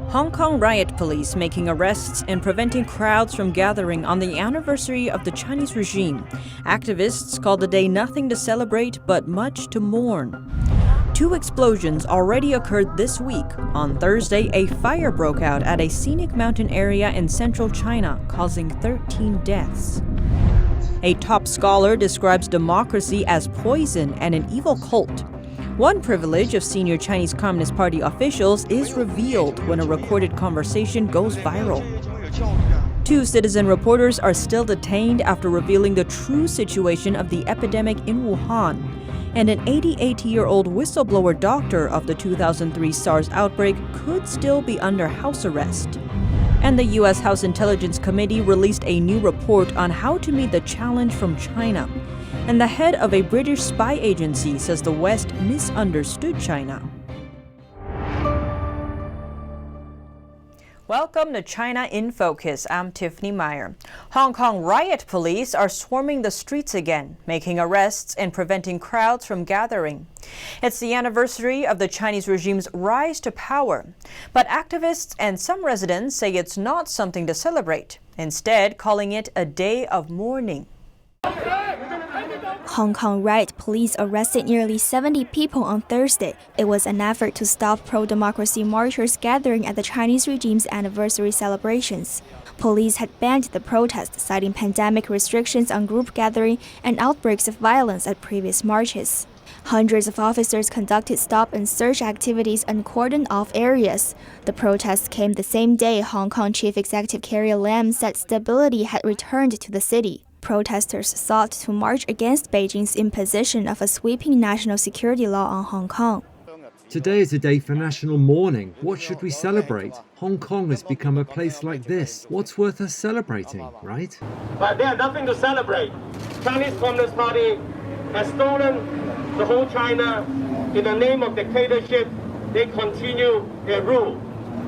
Hong Kong riot police making arrests and preventing crowds from gathering on the anniversary of the Chinese regime. Activists call the day nothing to celebrate but much to mourn. 2 explosions already occurred this week. On Thursday, a fire broke out at a scenic mountain area in central China, causing 13 deaths. A top scholar describes democracy as poison and an evil cult. One privilege of senior Chinese Communist Party officials is revealed when a recorded conversation goes viral. 2 citizen reporters are still detained after revealing the true situation of the epidemic in Wuhan. And an 88-year-old whistleblower doctor of the 2003 SARS outbreak could still be under house arrest. And the U.S. House Intelligence Committee released a new report on how to meet the challenge from China. And the head of a British spy agency says the West misunderstood China. Welcome to China in Focus. I'm Tiffany Meyer. Hong Kong riot police are swarming the streets again, making arrests and preventing crowds from gathering. It's the anniversary of the Chinese regime's rise to power. But activists and some residents say it's not something to celebrate, instead calling it a day of mourning. Hong Kong riot police arrested nearly 70 people on Thursday. It was an effort to stop pro-democracy marchers gathering at the Chinese regime's anniversary celebrations. Police had banned the protest, citing pandemic restrictions on group gathering and outbreaks of violence at previous marches. Hundreds of officers conducted stop and search activities and cordoned off areas. The protests came the same day Hong Kong Chief Executive Carrie Lam said stability had returned to the city. Protesters sought to march against Beijing's imposition of a sweeping national security law on Hong Kong. Today is a day for national mourning. What should we celebrate? Hong Kong has become a place like this. What's worth us celebrating, right? But there's nothing to celebrate. Chinese Communist Party has stolen the whole China in the name of dictatorship. They continue their rule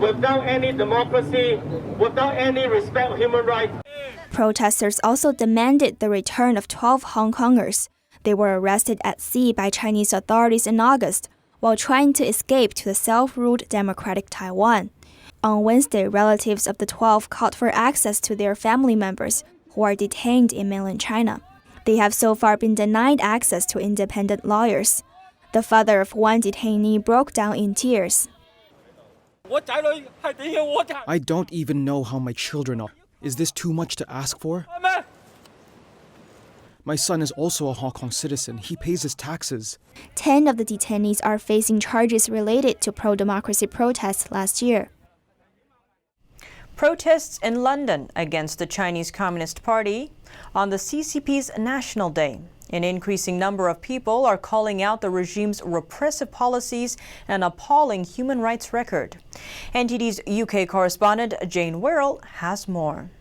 without any democracy, without any respect for human rights. Protesters also demanded the return of 12 Hong Kongers. They were arrested at sea by Chinese authorities in August while trying to escape to the self-ruled democratic Taiwan. On Wednesday, relatives of the 12 called for access to their family members who are detained in mainland China. They have so far been denied access to independent lawyers. The father of one detainee broke down in tears. I don't even know how my children are. Is this too much to ask for? My son is also a Hong Kong citizen. He pays his taxes. 10 of the detainees are facing charges related to pro-democracy protests last year. Protests in London against the Chinese Communist Party on the CCP's National Day. An increasing number of people are calling out the regime's repressive policies and appalling human rights record. NTD's UK correspondent Jane Worrell has more.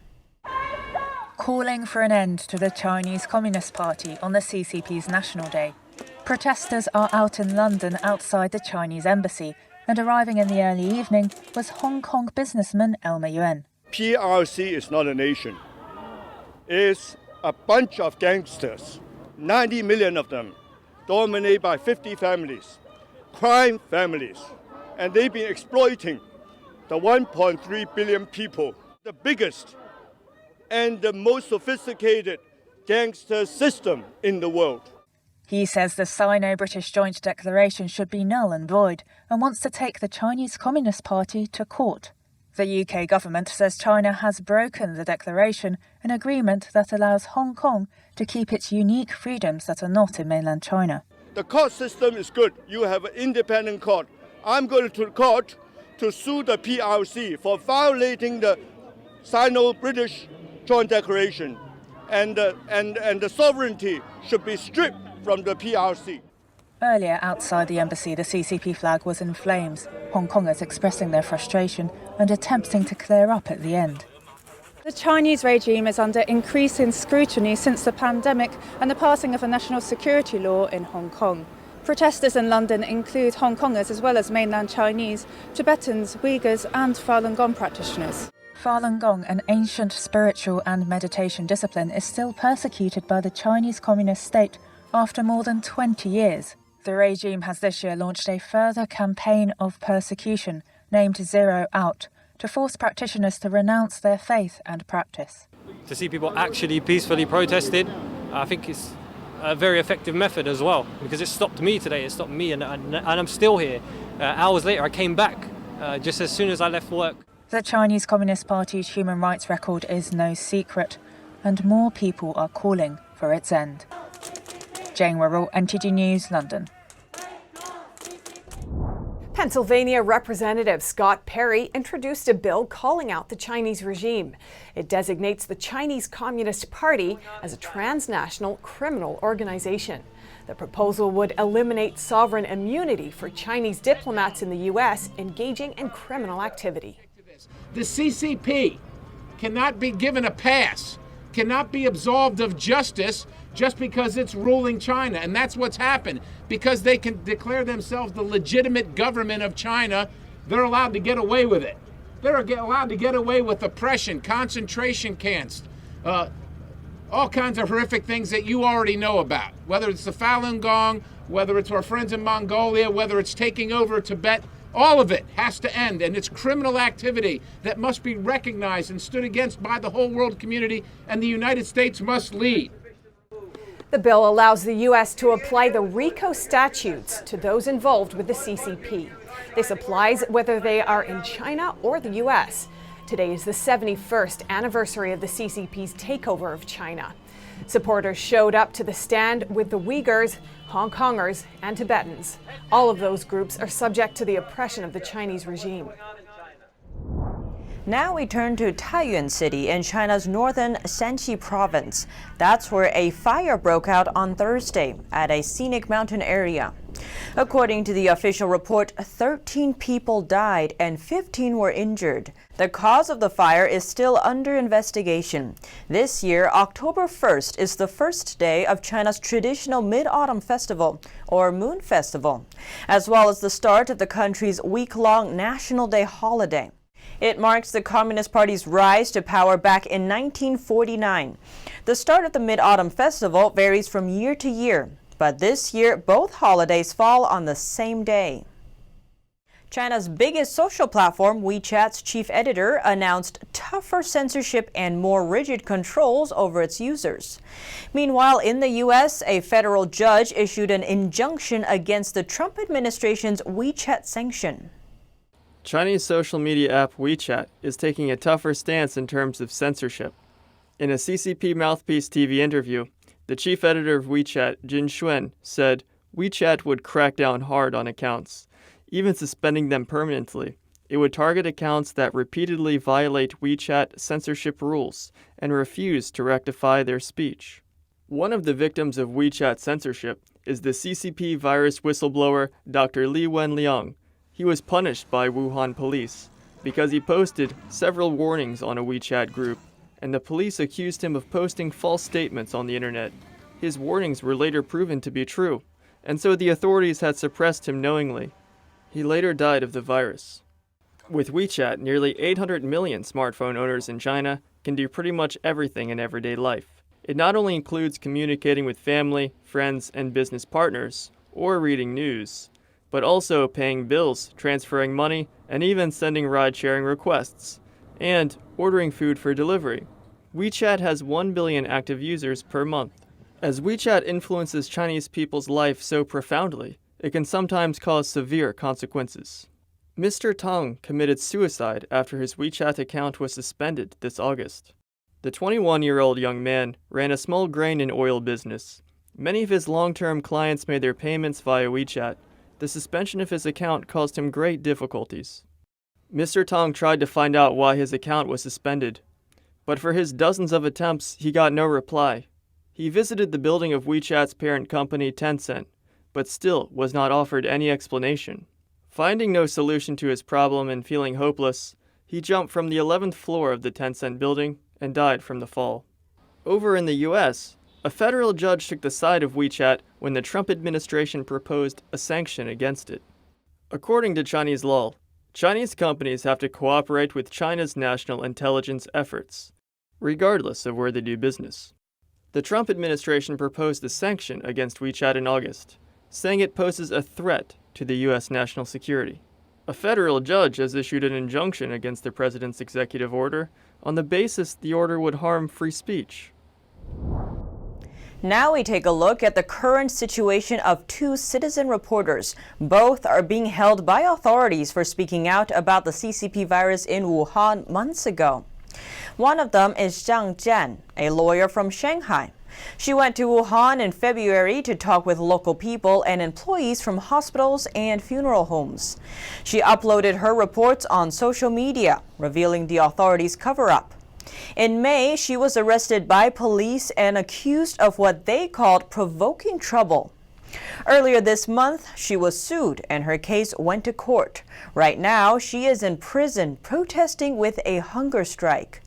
Calling for an end to the Chinese Communist Party on the CCP's National Day. Protesters are out in London outside the Chinese embassy, and arriving in the early evening was Hong Kong businessman TAIWAN. PRC is not a nation. It's a bunch of gangsters. 90 million of them, dominated by 50 families, crime families, and they've been exploiting the 1.3 billion people, the biggest and the most sophisticated gangster system in the world. He says the Sino-British Joint Declaration should be null and void and wants to take the Chinese Communist Party to court. The UK government says China has broken the declaration, an agreement that allows Hong Kong to keep its unique freedoms that are not in mainland China. The court system is good. You have an independent court. I'm going to court to sue the PRC for violating the Sino-British Joint Declaration, and the sovereignty should be stripped from the PRC. Earlier, outside the embassy, the CCP flag was in flames, Hong Kongers expressing their frustration and attempting to clear up at the end. The Chinese regime is under increasing scrutiny since the pandemic and the passing of a national security law in Hong Kong. Protesters in London include Hong Kongers as well as mainland Chinese, Tibetans, Uyghurs and Falun Gong practitioners. Falun Gong, an ancient spiritual and meditation discipline, is still persecuted by the Chinese Communist state after more than 20 years. The regime has this year launched a further campaign of persecution, named Zero Out, to force practitioners to renounce their faith and practice. To see people actually peacefully protested, I think it's a very effective method as well, because it stopped me today, it stopped me, and I'm still here. Hours later, I came back just as soon as I left work. The Chinese Communist Party's human rights record is no secret, and more people are calling for its end. Jane Worrell, NTG News, London. Pennsylvania Representative Scott Perry introduced a bill calling out the Chinese regime. It designates the Chinese Communist Party as a transnational criminal organization. The proposal would eliminate sovereign immunity for Chinese diplomats in the U.S. engaging in criminal activity. The CCP cannot be given a pass, cannot be absolved of justice just because it's ruling China. And that's what's happened. Because they can declare themselves the legitimate government of China, they're allowed to get away with it. They're allowed to get away with oppression, concentration camps, all kinds of horrific things that you already know about. Whether it's the Falun Gong, whether it's our friends in Mongolia, whether it's taking over Tibet, all of it has to end. And it's criminal activity that must be recognized and stood against by the whole world community, and the United States must lead. The bill allows the U.S. to apply the RICO statutes to those involved with the CCP. This applies whether they are in China or the U.S. Today is the 71st anniversary of the CCP's takeover of China. Supporters showed up to the stand with the Uyghurs, Hong Kongers, and Tibetans. All of those groups are subject to the oppression of the Chinese regime. Now we turn to TAIYUAN city in China's northern Shanxi province. That's where a fire broke out on Thursday at a scenic mountain area. According to the official report, 13 people died and 15 were injured. The cause of the fire is still under investigation. This year, October 1st, is the first day of China's traditional Mid-Autumn Festival, or Moon Festival, as well as the start of the country's week-long National Day holiday. It marks the Communist Party's rise to power back in 1949. The start of the Mid-Autumn Festival varies from year to year, but this year both holidays fall on the same day. China's biggest social platform, WeChat's chief editor, announced tougher censorship and more rigid controls over its users. Meanwhile, in the U.S., a federal judge issued an injunction against the Trump administration's WeChat sanction. Chinese social media app WeChat is taking a tougher stance in terms of censorship. In a CCP Mouthpiece TV interview, the chief editor of WeChat, Jin Xuan, said WeChat would crack down hard on accounts, even suspending them permanently. It would target accounts that repeatedly violate WeChat censorship rules and refuse to rectify their speech. One of the victims of WeChat censorship is the CCP virus whistleblower Dr. Li Wenliang. He was punished by Wuhan police because he posted several warnings on a WeChat group, and the police accused him of posting false statements on the internet. His warnings were later proven to be true, and so the authorities had suppressed him knowingly. He later died of the virus. With WeChat, nearly 800 million smartphone owners in China can do pretty much everything in everyday life. It not only includes communicating with family, friends, and business partners, or reading news, but also paying bills, transferring money, and even sending ride-sharing requests, and ordering food for delivery. WeChat has 1 billion active users per month. As WeChat influences Chinese people's life so profoundly, it can sometimes cause severe consequences. Mr. Tang committed suicide after his WeChat account was suspended this August. The 21-year-old young man ran a small grain and oil business. Many of his long-term clients made their payments via WeChat. The suspension of his account caused him great difficulties. Mr. Tang tried to find out why his account was suspended, but for his dozens of attempts, he got no reply. He visited the building of WeChat's parent company, Tencent, but still was not offered any explanation. Finding no solution to his problem and feeling hopeless, he jumped from the 11th floor of the Tencent building and died from the fall. Over in the U.S., a federal judge took the side of WeChat when the Trump administration proposed a sanction against it. According to Chinese law, Chinese companies have to cooperate with China's national intelligence efforts, regardless of where they do business. The Trump administration proposed a sanction against WeChat in August, saying it poses a threat to the U.S. national security. A federal judge has issued an injunction against the president's executive order on the basis the order would harm free speech. Now we take a look at the current situation of two citizen reporters. Both are being held by authorities for speaking out about the CCP virus in Wuhan months ago. One of them is Zhang Jian, a lawyer from Shanghai. She went to Wuhan in February to talk with local people and employees from hospitals and funeral homes. She uploaded her reports on social media, revealing the authorities' cover-up. In May, she was arrested by police and accused of what they called provoking trouble. Earlier this month, she was sued and her case went to court. Right now, she is in prison protesting with a hunger strike.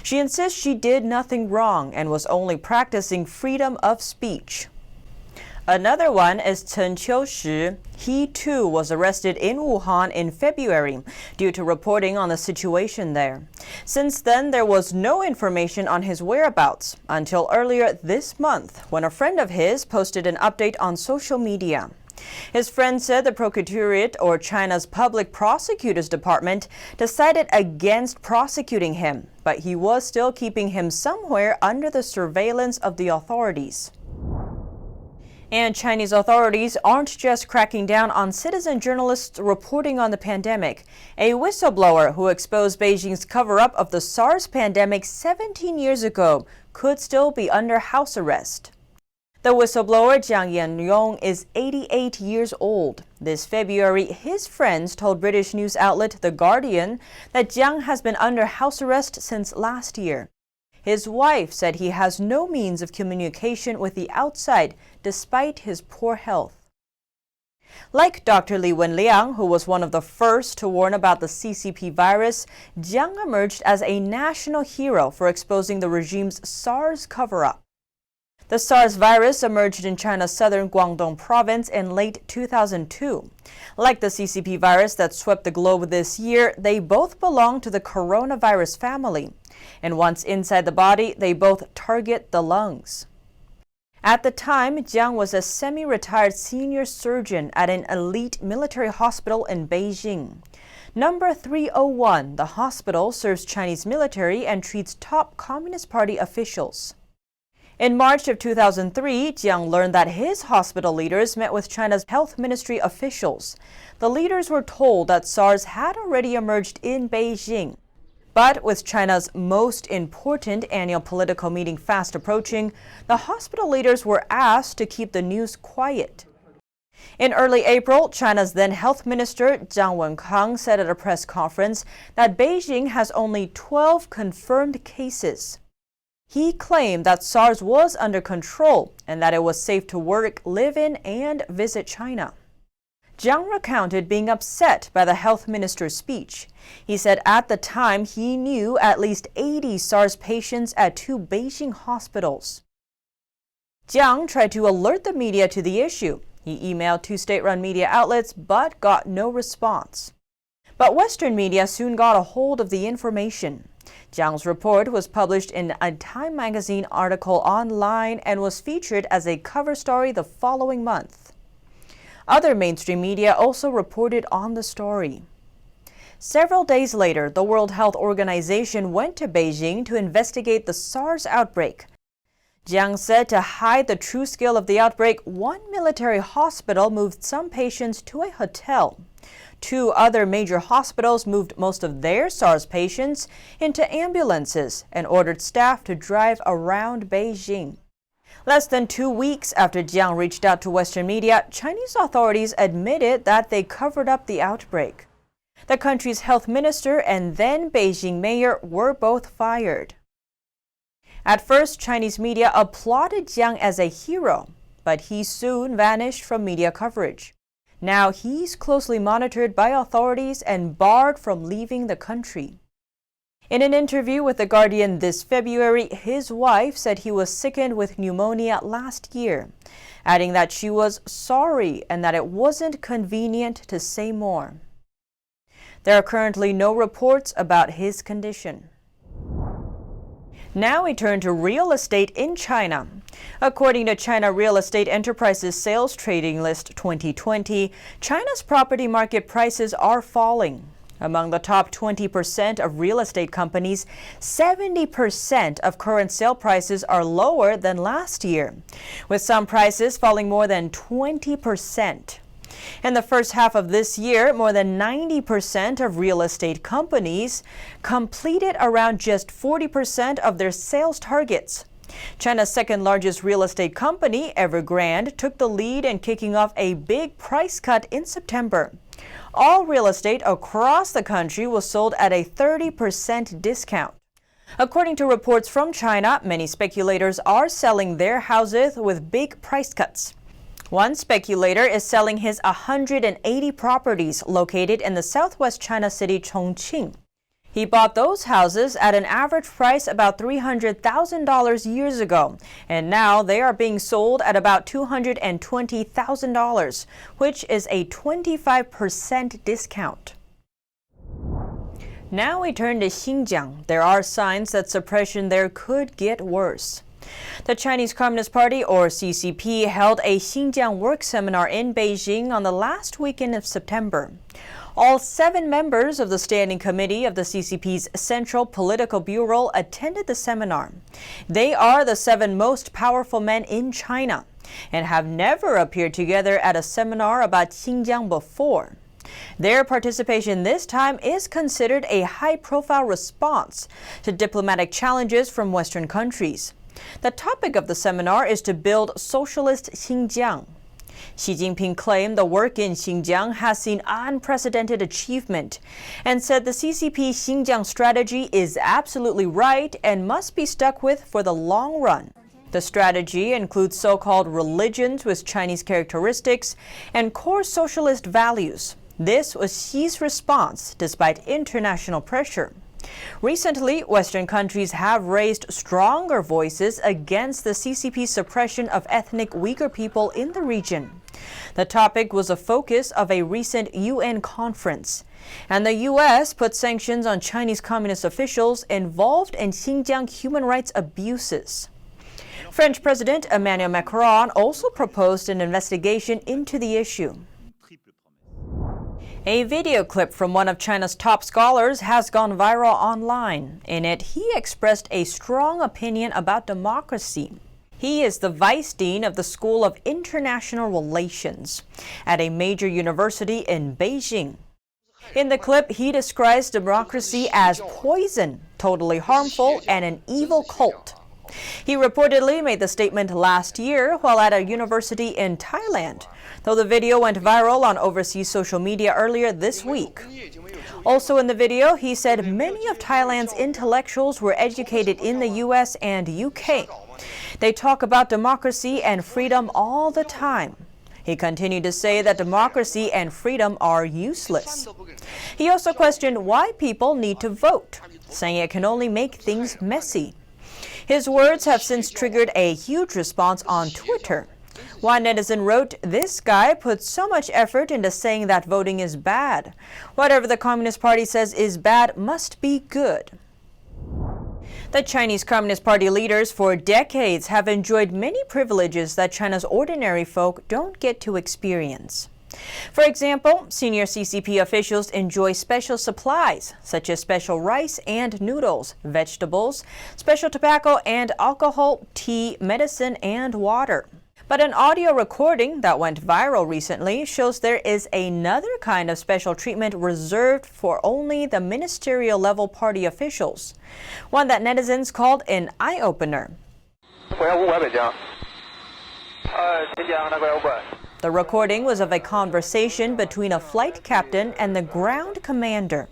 She insists she did nothing wrong and was only practicing freedom of speech. Another one is Chen Qiushi. He too was arrested in Wuhan in February due to reporting on the situation there. Since then, there was no information on his whereabouts until earlier this month when a friend of his posted an update on social media. His friend said the Procuratorate, or China's Public Prosecutor's Department, decided against prosecuting him, but he was still keeping him somewhere under the surveillance of the authorities. And Chinese authorities aren't just cracking down on citizen journalists reporting on the pandemic. A whistleblower who exposed Beijing's cover-up of the SARS pandemic 17 years ago could still be under house arrest. The whistleblower Jiang Yanyong is 88 years old. This February, his friends told British news outlet The Guardian that Jiang has been under house arrest since last year. His wife said he has no means of communication with the outside despite his poor health. Like Dr. Li Wenliang, who was one of the first to warn about the CCP virus, Jiang emerged as a national hero for exposing the regime's SARS cover-up. The SARS virus emerged in China's southern Guangdong province in late 2002. Like the CCP virus that swept the globe this year, they both belong to the coronavirus family. And once inside the body, they both target the lungs. At the time, Jiang was a semi-retired senior surgeon at an elite military hospital in Beijing. Number 301, the hospital serves Chinese military and treats top Communist Party officials. In March of 2003, Jiang learned that his hospital leaders met with China's health ministry officials. The leaders were told that SARS had already emerged in Beijing. But with China's most important annual political meeting fast approaching, the hospital leaders were asked to keep the news quiet. In early April, China's then health minister Zhang Wenkang said at a press conference that Beijing has only 12 confirmed cases. He claimed that SARS was under control and that it was safe to work, live in, and visit China. Jiang recounted being upset by the health minister's speech. He said at the time he knew at least 80 SARS patients at 2 Beijing hospitals. Jiang tried to alert the media to the issue. He emailed 2 state-run media outlets but got no response. But Western media soon got a hold of the information. Jiang's report was published in a Time magazine article online and was featured as a cover story the following month. Other mainstream media also reported on the story. Several days later, the World Health Organization went to Beijing to investigate the SARS outbreak. Jiang said to hide the true scale of the outbreak, one military hospital moved some patients to a hotel. 2 other major hospitals moved most of their SARS patients into ambulances and ordered staff to drive around Beijing. Less than 2 weeks after Jiang reached out to Western media, Chinese authorities admitted that they covered up the outbreak. The country's health minister and then Beijing mayor were both fired. At first, Chinese media applauded Jiang as a hero, but he soon vanished from media coverage. Now he's closely monitored by authorities and barred from leaving the country. In an interview with The Guardian this February, his wife said he was sickened with pneumonia last year, adding that she was sorry and that it wasn't convenient to say more. There are currently no reports about his condition. Now we turn to real estate in China. According to China Real Estate Enterprises Sales Trading List 2020, China's property market prices are falling. Among the top 20% of real estate companies, 70% of current sale prices are lower than last year, with some prices falling more than 20%. In the first half of this year, more than 90% of real estate companies completed around just 40% of their sales targets. China's second largest real estate company, Evergrande, took the lead in kicking off a big price cut in September. All real estate across the country was sold at a 30% discount. According to reports from China, many speculators are selling their houses with big price cuts. One speculator is selling his 180 properties located in the southwest China city Chongqing. He bought those houses at an average price about $300,000 years ago, and now they are being sold at about $220,000, which is a 25% discount. Now we turn to Xinjiang. There are signs that suppression there could get worse. The Chinese Communist Party, or CCP, held a Xinjiang work seminar in Beijing on the last weekend of September. All 7 members of the Standing Committee of the CCP's Central Political Bureau attended the seminar. They are the 7 most powerful men in China and have never appeared together at a seminar about Xinjiang before. Their participation this time is considered a high-profile response to diplomatic challenges from Western countries. The topic of the seminar is to build socialist Xinjiang. Xi Jinping claimed the work in Xinjiang has seen unprecedented achievement and said the CCP Xinjiang strategy is absolutely right and must be stuck with for the long run. The strategy includes so-called religions with Chinese characteristics and core socialist values. This was Xi's response despite international pressure. Recently, Western countries have raised stronger voices against the CCP's suppression of ethnic Uyghur people in the region. The topic was a focus of a recent UN conference, and the U.S. put sanctions on Chinese communist officials involved in Xinjiang human rights abuses. French President Emmanuel Macron also proposed an investigation into the issue. A video clip from one of China's top scholars has gone viral online. In it, he expressed a strong opinion about democracy. He is the vice dean of the School of International Relations at a major university in Beijing. In the clip, he describes democracy as poison, totally harmful, and an evil cult. He reportedly made the statement last year while at a university in Thailand, though the video went viral on overseas social media earlier this week. Also in the video, he said many of Thailand's intellectuals were educated in the US and UK. They talk about democracy and freedom all the time. He continued to say that democracy and freedom are useless. He also questioned why people need to vote, saying it can only make things messy. His words have since triggered a huge response on Twitter. One netizen wrote, "This guy puts so much effort into saying that voting is bad. Whatever the Communist Party says is bad must be good." The Chinese Communist Party leaders for decades have enjoyed many privileges that China's ordinary folk don't get to experience. For example, senior CCP officials enjoy special supplies, such as special rice and noodles, vegetables, special tobacco and alcohol, tea, medicine, and water. But an audio recording that went viral recently shows there is another kind of special treatment reserved for only the ministerial level party officials, one that netizens called an eye-opener. The recording was of a conversation between a flight captain and the ground commander.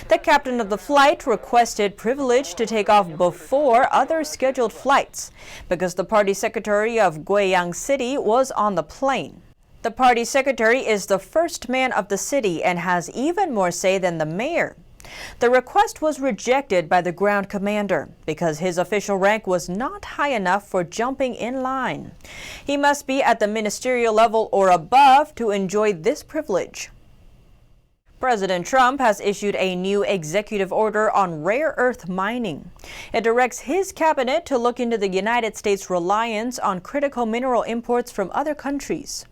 The captain of the flight requested privilege to take off before other scheduled flights because the party secretary of Guiyang City was on the plane. The party secretary is the first man of the city and has even more say than the mayor. The request was rejected by the ground commander because his official rank was not high enough for jumping in line. He must be at the ministerial level or above to enjoy this privilege. President Trump has issued a new executive order on rare earth mining. It directs his cabinet to look into the United States' reliance on critical mineral imports from other countries.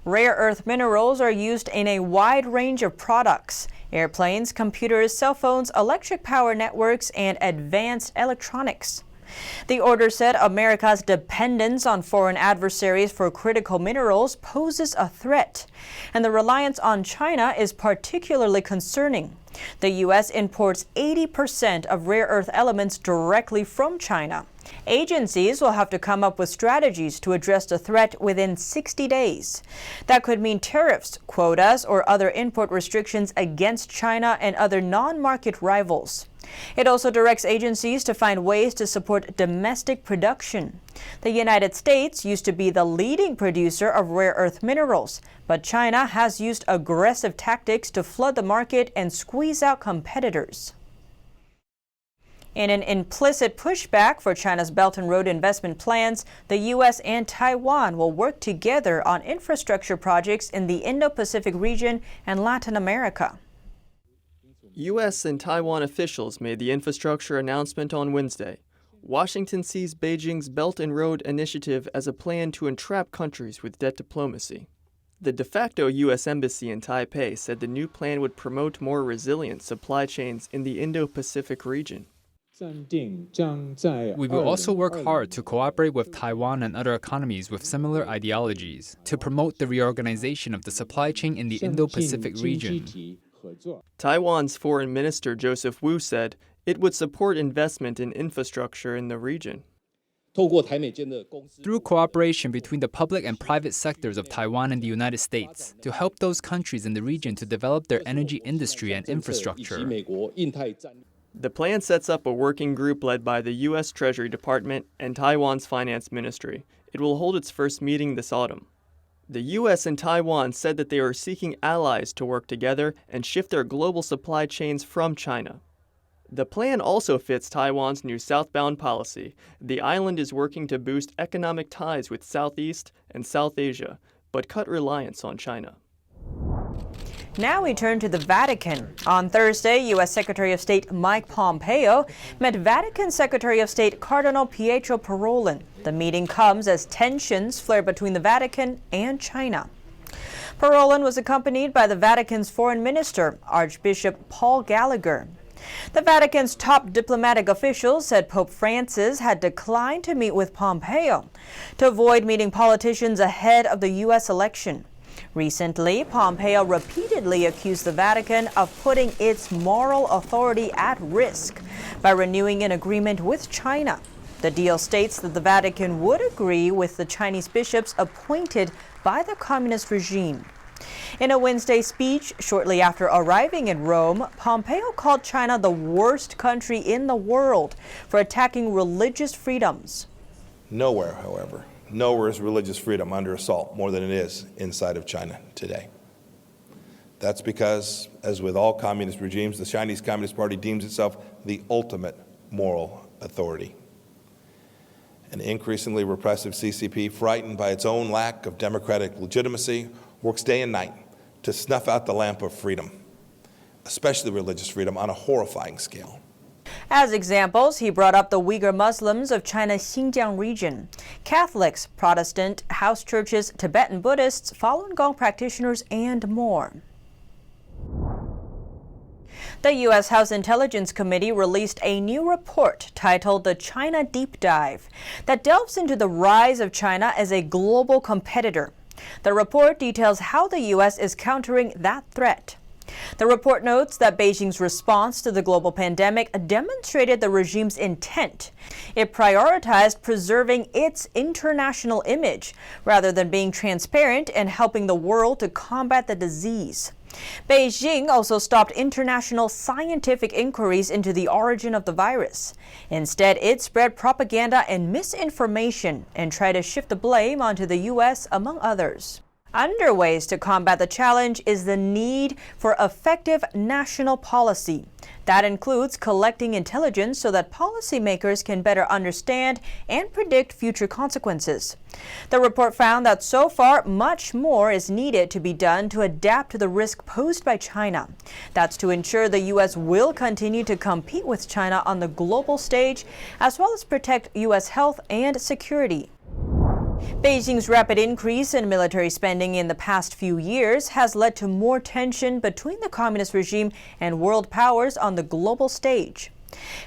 Rare earth minerals are used in a wide range of products: airplanes, computers, cell phones, electric power networks, and advanced electronics. The order said America's dependence on foreign adversaries for critical minerals poses a threat, and the reliance on China is particularly concerning. The U.S. imports 80% of rare earth elements directly from China. Agencies will have to come up with strategies to address the threat within 60 days. That could mean tariffs, quotas, or other import restrictions against China and other non-market rivals. It also directs agencies to find ways to support domestic production. The United States used to be the leading producer of rare earth minerals, but China has used aggressive tactics to flood the market and squeeze out competitors. In an implicit pushback for China's Belt and Road investment plans, the U.S. and Taiwan will work together on infrastructure projects in the Indo-Pacific region and Latin America. U.S. and Taiwan officials made the infrastructure announcement on Wednesday. Washington sees Beijing's Belt and Road initiative as a plan to entrap countries with debt diplomacy. The de facto U.S. Embassy in Taipei said the new plan would promote more resilient supply chains in the Indo-Pacific region. We will also work hard to cooperate with Taiwan and other economies with similar ideologies to promote the reorganization of the supply chain in the Indo-Pacific region. Taiwan's Foreign Minister Joseph Wu said it would support investment in infrastructure in the region. Through cooperation between the public and private sectors of Taiwan and the United States to help those countries in the region to develop their energy industry and infrastructure. The plan sets up a working group led by the U.S. Treasury Department and Taiwan's Finance Ministry. It will hold its first meeting this autumn. The U.S. and Taiwan said that they are seeking allies to work together and shift their global supply chains from China. The plan also fits Taiwan's new southbound policy. The island is working to boost economic ties with Southeast and South Asia, but cut reliance on China. Now we turn to the Vatican. On Thursday, U.S. Secretary of State Mike Pompeo met Vatican Secretary of State Cardinal Pietro Parolin. The meeting comes as tensions flare between the Vatican and China. Parolin was accompanied by the Vatican's foreign minister, Archbishop Paul Gallagher. The Vatican's top diplomatic officials said Pope Francis had declined to meet with Pompeo to avoid meeting politicians ahead of the U.S. election. Recently, Pompeo repeatedly accused the Vatican of putting its moral authority at risk by renewing an agreement with China. The deal states that the Vatican would agree with the Chinese bishops appointed by the communist regime. In a Wednesday speech shortly after arriving in Rome, Pompeo called China the worst country in the world for attacking religious freedoms. Nowhere, however, nowhere is religious freedom under assault more than it is inside of China today. That's because, as with all communist regimes, the Chinese Communist Party deems itself the ultimate moral authority. An increasingly repressive CCP, frightened by its own lack of democratic legitimacy, works day and night to snuff out the lamp of freedom, especially religious freedom, on a horrifying scale. As examples, he brought up the Uyghur Muslims of China's Xinjiang region, Catholics, Protestant, house churches, Tibetan Buddhists, Falun Gong practitioners, and more. The U.S. House Intelligence Committee released a new report titled The China Deep Dive that delves into the rise of China as a global competitor. The report details how the U.S. is countering that threat. The report notes that Beijing's response to the global pandemic demonstrated the regime's intent. It prioritized preserving its international image rather than being transparent and helping the world to combat the disease. Beijing also stopped international scientific inquiries into the origin of the virus. Instead, it spread propaganda and misinformation and tried to shift the blame onto the U.S., among others. Under ways to combat the challenge is the need for effective national policy. That includes collecting intelligence so that policymakers can better understand and predict future consequences. The report found that so far, much more is needed to be done to adapt to the risk posed by China. That's to ensure the U.S. will continue to compete with China on the global stage, as well as protect U.S. health and security. Beijing's rapid increase in military spending in the past few years has led to more tension between the communist regime and world powers on the global stage.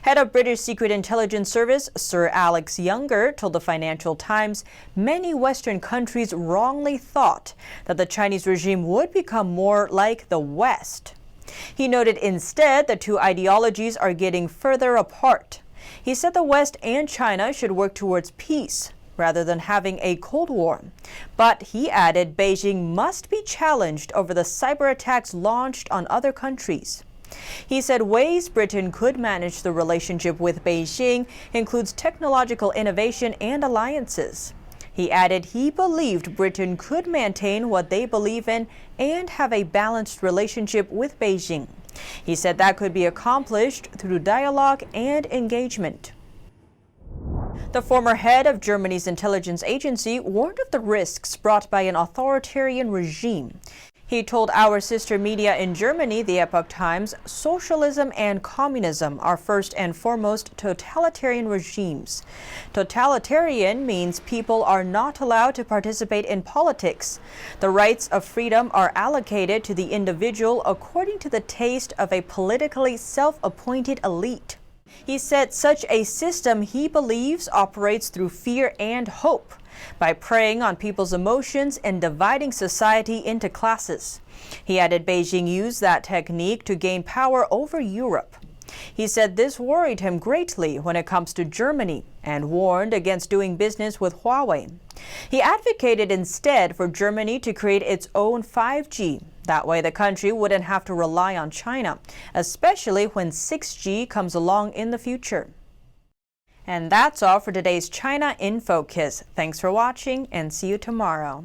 Head of British Secret Intelligence Service Sir Alex Younger told the Financial Times many Western countries wrongly thought that the Chinese regime would become more like the West. He noted instead the two ideologies are getting further apart. He said the West and China should work towards peace rather than having a Cold War. But he added Beijing must be challenged over the cyber attacks launched on other countries. He said ways Britain could manage the relationship with Beijing includes technological innovation and alliances. He added he believed Britain could maintain what they believe in and have a balanced relationship with Beijing. He said that could be accomplished through dialogue and engagement. The former head of Germany's intelligence agency warned of the risks brought by an authoritarian regime. He told our sister media in Germany, the Epoch Times, socialism and communism are first and foremost totalitarian regimes. Totalitarian means people are not allowed to participate in politics. The rights of freedom are allocated to the individual according to the taste of a politically self-appointed elite. He said such a system, he believes, operates through fear and hope, by preying on people's emotions and dividing society into classes. He added Beijing used that technique to gain power over Europe. He said this worried him greatly when it comes to Germany and warned against doing business with Huawei. He advocated instead for Germany to create its own 5G. That way the country wouldn't have to rely on China, especially when 6G comes along in the future. And that's all for today's China in Focus. Thanks for watching and see you tomorrow.